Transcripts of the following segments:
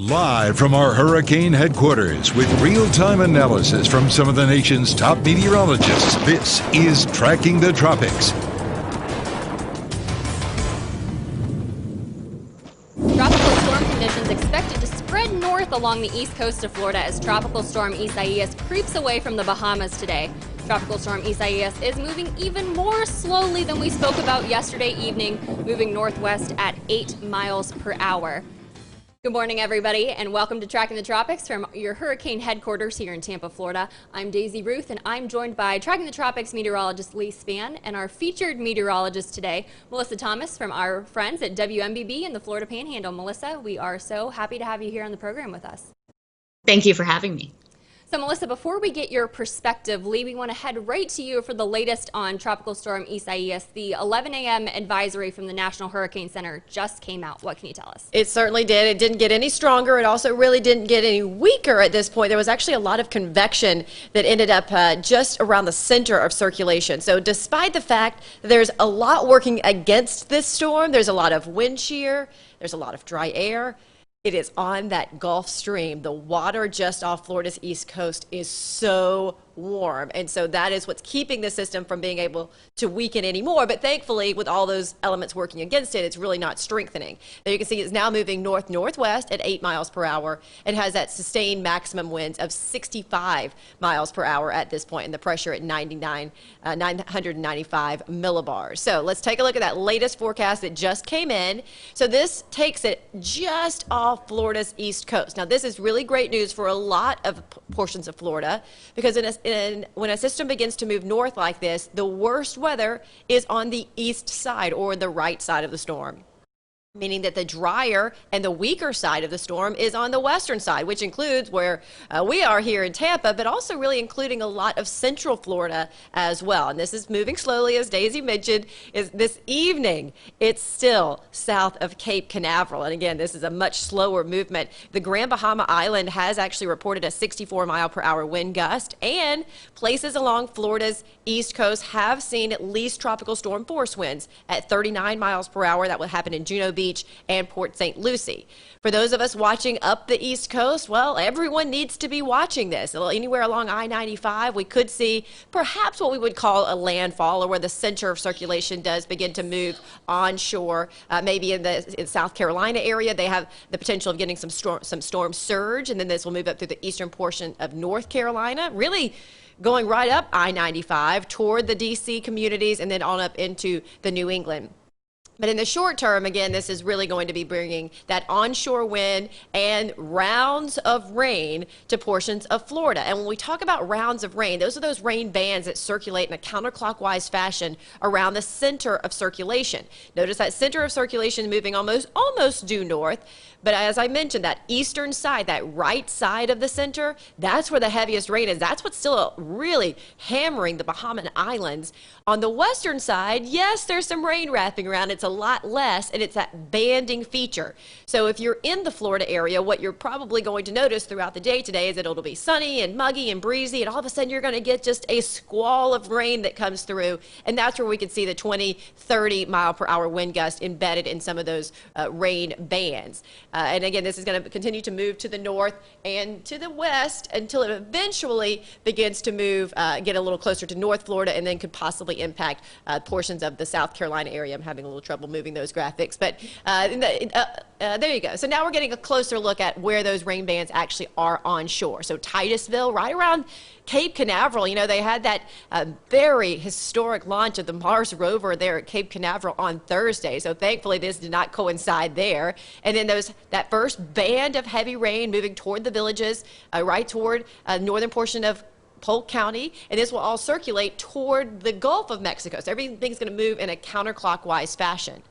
Live from our hurricane headquarters with real-time analysis from some of the nation's top meteorologists, this is Tracking the Tropics. Tropical storm conditions expected to spread north along the east coast of Florida as Tropical Storm Isaias creeps away from the Bahamas today. Tropical Storm Isaias is moving even more slowly than we spoke about yesterday evening, moving northwest at 8 miles per hour. Good morning, everybody, and welcome to Tracking the Tropics from your hurricane headquarters here in Tampa, Florida. I'm Daisy Ruth, and I'm joined by Tracking the Tropics meteorologist Lee Spann and our featured meteorologist today, Melissa Thomas from our friends at WMBB in the Florida Panhandle. Melissa, we are so happy to have you here on the program with us. Thank you for having me. So, Melissa, before we get your perspective, Lee, we want to head right to you for the latest on Tropical Storm Isaias. The 11 a.m. advisory from the National Hurricane Center just came out. What can you tell us? It certainly did. It didn't get any stronger. It also really didn't get any weaker at this point. There was actually a lot of convection that ended up just around the center of circulation. So despite the fact that there's a lot working against this storm, there's a lot of wind shear, there's a lot of dry air. It is on that Gulf Stream. The water just off Florida's east coast is so warm, and so that is what's keeping the system from being able to weaken anymore. But thankfully, with all those elements working against it, it's really not strengthening. There you can see it's now moving north-northwest at 8 miles per hour. It has that sustained maximum winds of 65 miles per hour at this point, and the pressure at 995 millibars. So let's take a look at that latest forecast that just came in. So this takes it just off Florida's east coast. Now, this is really great news for a lot of portions of Florida, because when a system begins to move north like this, the worst weather is on the east side or the right side of the storm, meaning that the drier and the weaker side of the storm is on the western side, which includes where we are here in Tampa, but also really including a lot of central Florida as well. And this is moving slowly, as Daisy mentioned. Is this evening, it's still south of Cape Canaveral. And again, this is a much slower movement. The Grand Bahama Island has actually reported a 64 mile per hour wind gust, and places along Florida's east coast have seen at least tropical storm force winds at 39 miles per hour. That will happen in Juneau Beach and Port St. Lucie. For those of us watching up the East Coast, well, everyone needs to be watching this. Anywhere along I-95, we could see perhaps what we would call a landfall, or where the center of circulation does begin to move onshore. Maybe in South Carolina area, they have the potential of getting some storm surge, and then this will move up through the eastern portion of North Carolina, really going right up I-95 toward the D.C. communities and then on up into the New England. But in the short term, again, this is really going to be bringing that onshore wind and rounds of rain to portions of Florida. And when we talk about rounds of rain, those are those rain bands that circulate in a counterclockwise fashion around the center of circulation. Notice that center of circulation moving almost due north. But as I mentioned, that eastern side, that right side of the center, that's where the heaviest rain is. That's what's still really hammering the Bahama Islands. On the western side, yes, there's some rain wrapping around. It's a lot less, and it's that banding feature. So if you're in the Florida area, what you're probably going to notice throughout the day today is that it'll be sunny and muggy and breezy, and all of a sudden you're going to get just a squall of rain that comes through, and that's where we can see the 20, 30 mile per hour wind gust embedded in some of those rain bands. And again, this is going to continue to move to the north and to the west until it eventually begins to move, get a little closer to North Florida, and then could possibly impact portions of the South Carolina area. I'm having a little trouble moving those graphics, but there you go. So now we're getting a closer look at where those rain bands actually are onshore. So Titusville, right around Cape Canaveral, you know, they had that very historic launch of the Mars rover there at Cape Canaveral on Thursday. So thankfully this did not coincide there. And then that first band of heavy rain moving toward the villages, right toward northern portion of Polk County, and this will all circulate toward the Gulf of Mexico. So everything's going to move in a counterclockwise fashion.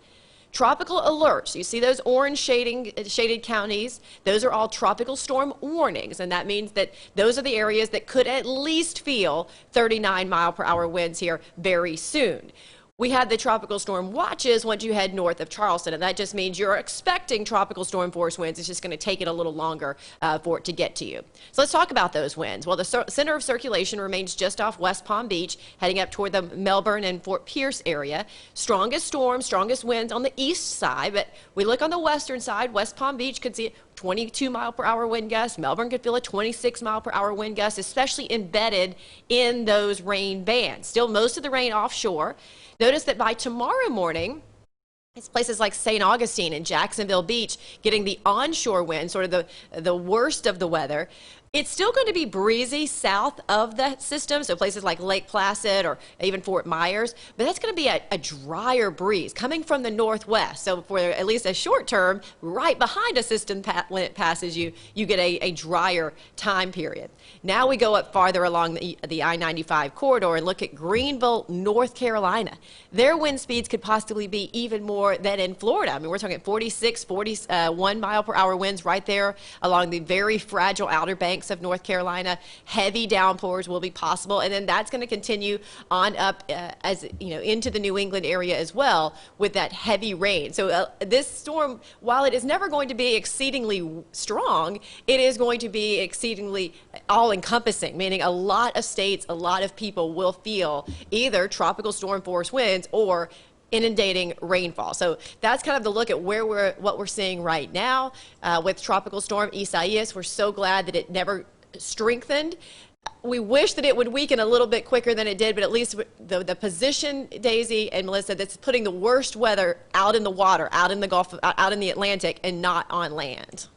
Tropical alerts, you see those orange shaded counties, those are all tropical storm warnings, and that means that those are the areas that could at least feel 39 mile per hour winds here very soon. We had the tropical storm watches once you head north of Charleston, and that just means you're expecting tropical storm force winds. It's just going to take it a little longer for it to get to you. So let's talk about those winds. Well, the center of circulation remains just off West Palm Beach, heading up toward the Melbourne and Fort Pierce area. Strongest storms, strongest winds on the east side, but we look on the western side, West Palm Beach could see 22-mile-per-hour wind gusts. Melbourne could feel a 26-mile-per-hour wind gust, especially embedded in those rain bands. Still most of the rain offshore. Notice that by tomorrow morning, it's places like St. Augustine and Jacksonville Beach getting the onshore wind, sort of the worst of the weather. It's still going to be breezy south of the system, so places like Lake Placid or even Fort Myers, but that's going to be a drier breeze coming from the northwest. So for at least a short term, right behind a system when it passes you, you get a drier time period. Now we go up farther along the I-95 corridor and look at Greenville, North Carolina. Their wind speeds could possibly be even more than in Florida. I mean, we're talking 46, 41 mile per hour winds right there along the very fragile Outer Banks of North Carolina. Heavy downpours will be possible, and then that's going to continue on up as you know into the New England area as well with that heavy rain. So this storm, while it is never going to be exceedingly strong, it is going to be exceedingly all-encompassing, meaning a lot of states, a lot of people will feel either tropical storm force winds or inundating rainfall. So that's kind of the look at what we're seeing right now with Tropical Storm Isaias. We're so glad that it never strengthened. We wish that it would weaken a little bit quicker than it did, but at least the position, Daisy and Melissa, that's putting the worst weather out in the water, out in the Gulf, out in the Atlantic, and not on land.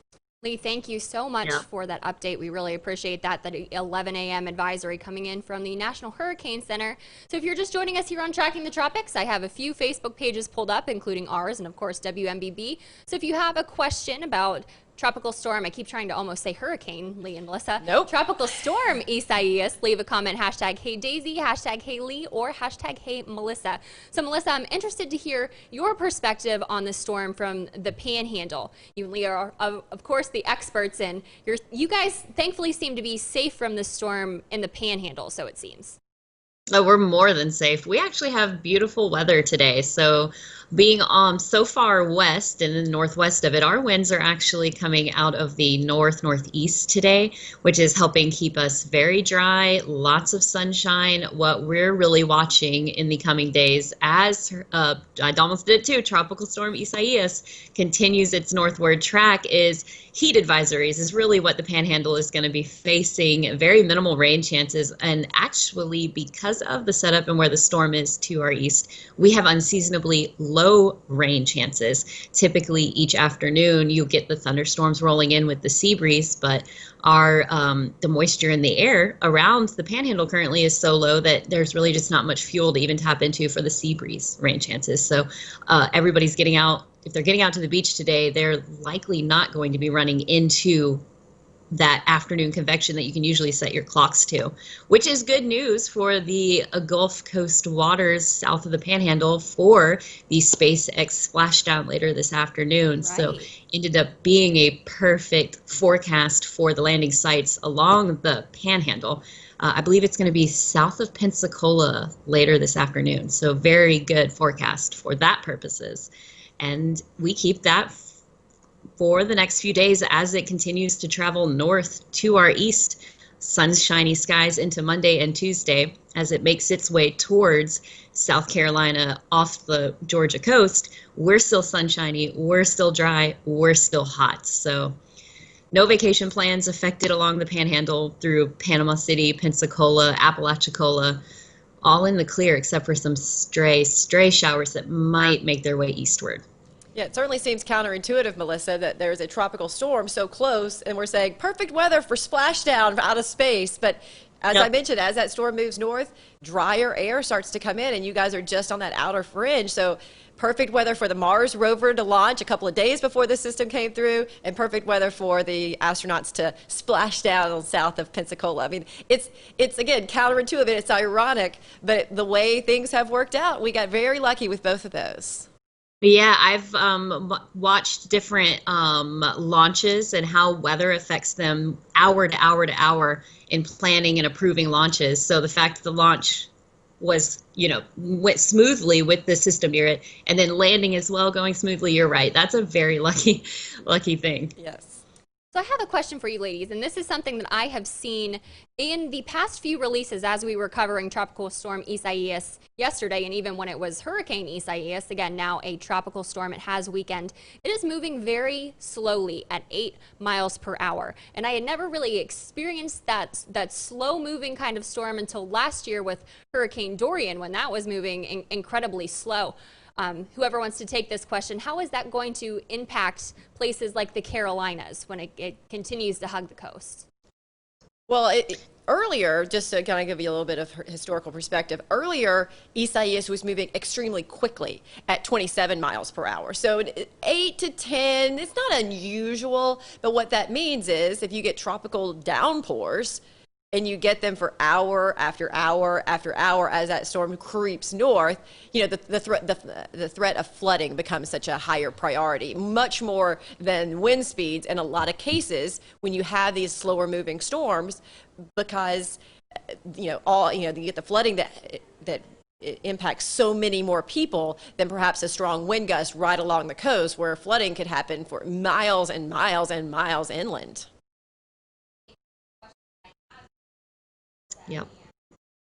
Lee, thank you so much for that update. We really appreciate that 11 a.m. advisory coming in from the National Hurricane Center. So if you're just joining us here on Tracking the Tropics, I have a few Facebook pages pulled up, including ours and, of course, WMBB. So if you have a question about Tropical Storm, I keep trying to almost say hurricane, Lee and Melissa. Nope. Tropical Storm Isaias, leave a comment, hashtag Hey Daisy, hashtag Hey Lee, or hashtag Hey Melissa. So Melissa, I'm interested to hear your perspective on the storm from the Panhandle. You and Lee are, of course, the experts, and you guys thankfully seem to be safe from the storm in the Panhandle, so it seems. Oh, we're more than safe. We actually have beautiful weather today. So being so far west and in the northwest of it, our winds are actually coming out of the northeast today, which is helping keep us very dry, lots of sunshine. What we're really watching in the coming days as, I almost did it too, Tropical Storm Isaias continues its northward track is heat advisories is really what the Panhandle is going to be facing. Very minimal rain chances, and actually because of the setup and where the storm is to our east, we have unseasonably low rain chances. Typically each afternoon you'll get the thunderstorms rolling in with the sea breeze, but the moisture in the air around the Panhandle currently is so low that there's really just not much fuel to even tap into for the sea breeze rain chances. So everybody's getting out. If they're getting out to the beach today, they're likely not going to be running into that afternoon convection that you can usually set your clocks to, which is good news for the Gulf Coast waters south of the Panhandle for the SpaceX splashdown later this afternoon. Right. So ended up being a perfect forecast for the landing sites along the Panhandle. I believe it's going to be south of Pensacola later this afternoon. So very good forecast for that purposes. And we keep that for the next few days as it continues to travel north to our east. Sunshiny skies into Monday and Tuesday as it makes its way towards South Carolina off the Georgia coast. We're still sunshiny, we're still dry, we're still hot. So no vacation plans affected along the Panhandle through Panama City, Pensacola, Apalachicola. All in the clear except for some stray showers that might make their way eastward. Yeah, it certainly seems counterintuitive, Melissa, that there's a tropical storm so close and we're saying perfect weather for splashdown out of space. But as I mentioned, as that storm moves north, drier air starts to come in and you guys are just on that outer fringe. So perfect weather for the Mars rover to launch a couple of days before the system came through, and perfect weather for the astronauts to splash down south of Pensacola. I mean, it's again, counterintuitive, it's ironic, but the way things have worked out, we got very lucky with both of those. Yeah, I've watched different launches and how weather affects them hour to hour to hour in planning and approving launches. So the fact that the launch was, went smoothly with the system near it, and then landing as well going smoothly, you're right. That's a very lucky thing. Yes. So I have a question for you ladies, and this is something that I have seen in the past few releases as we were covering Tropical Storm Isaias yesterday, and even when it was Hurricane Isaias, again, now a tropical storm, it has weakened. It is moving very slowly at 8 miles per hour, and I had never really experienced that slow-moving kind of storm until last year with Hurricane Dorian, when that was moving incredibly slow. Whoever wants to take this question, how is that going to impact places like the Carolinas when it continues to hug the coast? Well, earlier, just to kind of give you a little bit of historical perspective, earlier Isaias was moving extremely quickly at 27 miles per hour. So 8 to 10, it's not unusual, but what that means is if you get tropical downpours, and you get them for hour after hour after hour as that storm creeps north, you know, the threat of flooding becomes such a higher priority, much more than wind speeds in a lot of cases when you have these slower moving storms, because you get the flooding that it impacts so many more people than perhaps a strong wind gust right along the coast, where flooding could happen for miles and miles and miles inland. Yep.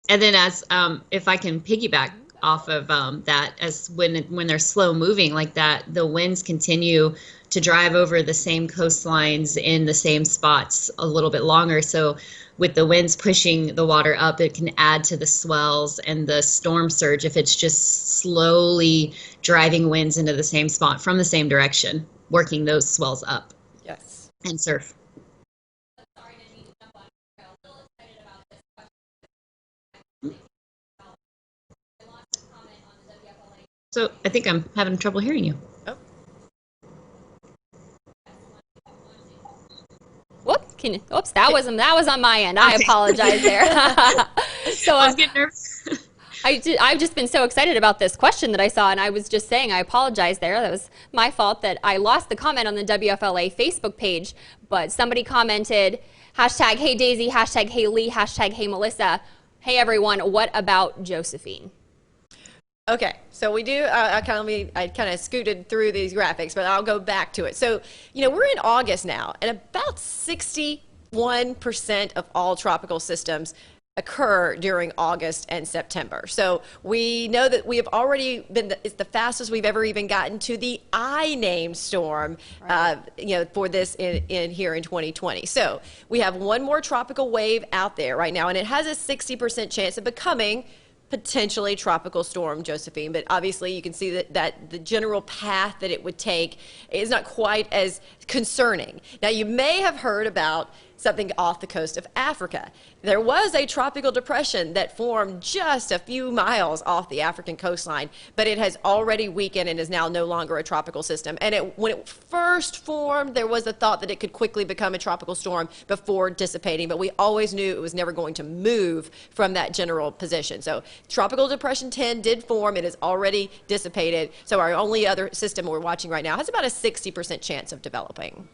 And then as if I can piggyback off of that, as when they're slow moving like that, the winds continue to drive over the same coastlines in the same spots a little bit longer. So with the winds pushing the water up, it can add to the swells and the storm surge if it's just slowly driving winds into the same spot from the same direction, working those swells up. Yes. And surf. So I think I'm having trouble hearing you. Oh. Oops, that was on my end. I apologize there. So I was getting nervous. I've just been so excited about this question that I saw, and I was just saying I apologize there. That was my fault that I lost the comment on the WFLA Facebook page, but somebody commented, hashtag hey Daisy, hashtag hey Lee, hashtag hey Melissa. Hey everyone, what about Josephine? Okay, so we do, I kind of scooted through these graphics, but I'll go back to it. So, you know, we're in August now, and about 61% of all tropical systems occur during August and September. So we know that we have already been, it's the fastest we've ever even gotten to the I-named storm, right. For this in here in 2020. So we have one more tropical wave out there right now, and it has a 60% chance of becoming potentially tropical storm Josephine, but obviously you can see that the general path that it would take is not quite as concerning. Now, you may have heard about something off the coast of Africa. There was a tropical depression that formed just a few miles off the African coastline, but it has already weakened and is now no longer a tropical system. And when it first formed, there was a thought that it could quickly become a tropical storm before dissipating, but we always knew it was never going to move from that general position. So Tropical Depression 10 did form. It has already dissipated. So our only other system we're watching right now has about a 60% chance of developing.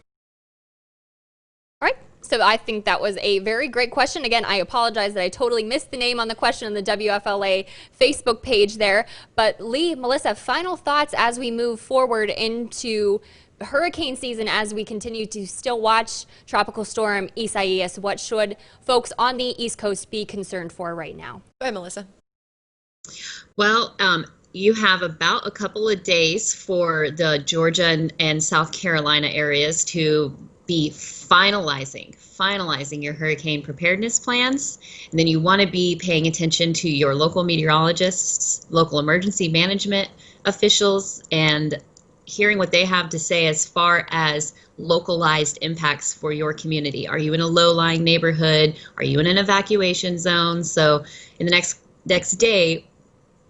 All right, so I think that was a very great question. Again, I apologize that I totally missed the name on the question on the WFLA Facebook page there. But Lee, Melissa, final thoughts as we move forward into hurricane season, as we continue to still watch Tropical Storm Isaias. What should folks on the East Coast be concerned for right now? Go ahead, Melissa. Well, you have about a couple of days for the Georgia and South Carolina areas to be finalizing your hurricane preparedness plans. And then you want to be paying attention to your local meteorologists, local emergency management officials, and hearing what they have to say as far as localized impacts for your community. Are you in a low-lying neighborhood? Are you in an evacuation zone? So in the next day,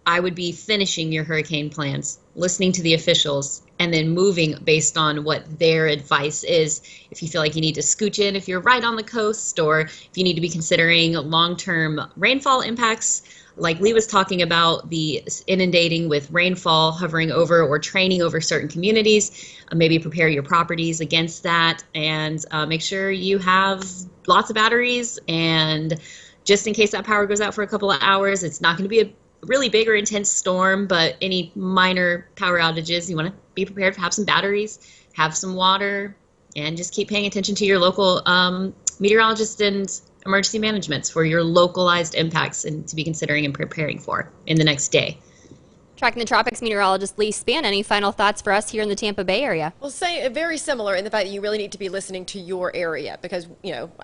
I would be finishing your hurricane plans, listening to the officials, and then moving based on what their advice is. If you feel like you need to scooch in if you're right on the coast, or if you need to be considering long-term rainfall impacts, like Lee was talking about, the inundating with rainfall hovering over or training over certain communities, maybe prepare your properties against that, and make sure you have lots of batteries, and just in case that power goes out for a couple of hours, it's not going to be a really big or intense storm, but any minor power outages, you want to be prepared to have some batteries, have some water, And just keep paying attention to your local meteorologists and emergency managements for your localized impacts and to be considering and preparing for in the next day. Tracking the Tropics meteorologist Lee Spann, any final thoughts for us here in the Tampa Bay area? Well, very similar in the fact that you really need to be listening to your area because,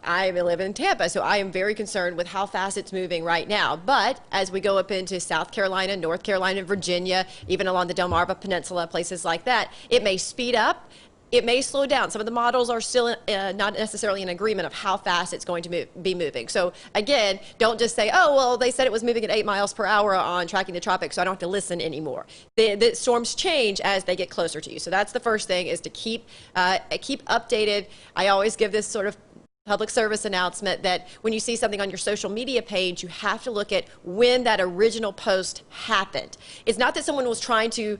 I live in Tampa, so I am very concerned with how fast it's moving right now. But as we go up into South Carolina, North Carolina, Virginia, even along the Delmarva Peninsula, places like that, it may speed up. It may slow down. Some of the models are still not necessarily in agreement of how fast it's going to be moving. So again, don't just say, oh, well, they said it was moving at 8 miles per hour on Tracking the Tropics, so I don't have to listen anymore. The storms change as they get closer to you. So that's the first thing, is to keep updated. I always give this sort of public service announcement that when you see something on your social media page, you have to look at when that original post happened. It's not that someone was trying to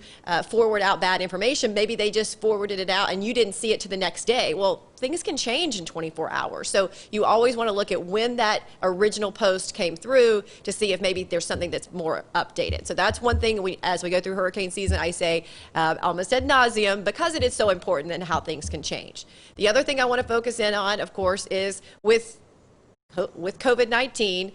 forward out bad information. Maybe they just forwarded it out and you didn't see it to the next day. Well, things can change in 24 hours. So you always want to look at when that original post came through to see if maybe there's something that's more updated. So that's one thing as we go through hurricane season, I say almost ad nauseum, because it is so important and how things can change. The other thing I want to focus in on, of course, is with COVID-19,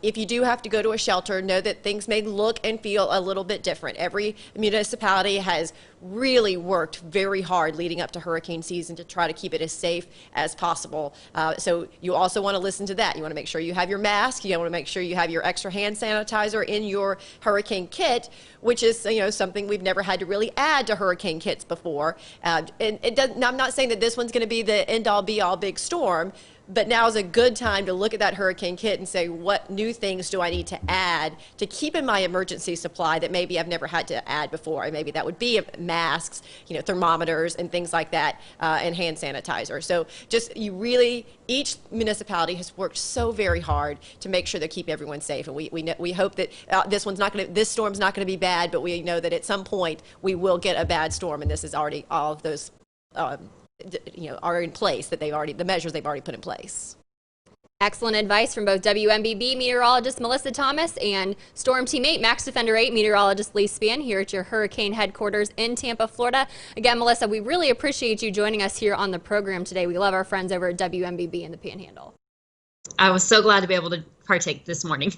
if you do have to go to a shelter, know that things may look and feel a little bit different. Every municipality has really worked very hard leading up to hurricane season to try to keep it as safe as possible. So you also want to listen to that. You want to make sure you have your mask. You want to make sure you have your extra hand sanitizer in your hurricane kit, which is something we've never had to really add to hurricane kits before. And I'm not saying that this one's going to be the end-all be-all big storm, but now is a good time to look at that hurricane kit and say, what new things do I need to add to keep in my emergency supply that maybe I've never had to add before? And maybe that would be masks, thermometers and things like that, and hand sanitizer. So each municipality has worked so very hard to make sure they keep everyone safe. And we hope that this storm's not going to be bad, but we know that at some point we will get a bad storm, and this is already all of those are in place, the measures they've already put in place. Excellent advice from both WMBB meteorologist Melissa Thomas and Storm Team 8 Max Defender 8 meteorologist Lee Spann here at your hurricane headquarters in Tampa, Florida. Again, Melissa, we really appreciate you joining us here on the program today. We love our friends over at WMBB in the Panhandle. I was so glad to be able to partake this morning.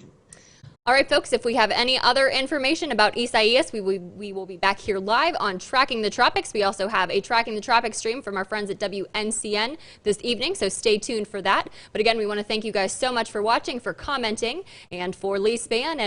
All right, folks, if we have any other information about Isaias, we will be back here live on Tracking the Tropics. We also have a Tracking the Tropics stream from our friends at WNCN this evening, so stay tuned for that. But again, we want to thank you guys so much for watching, for commenting, and for Lee Spann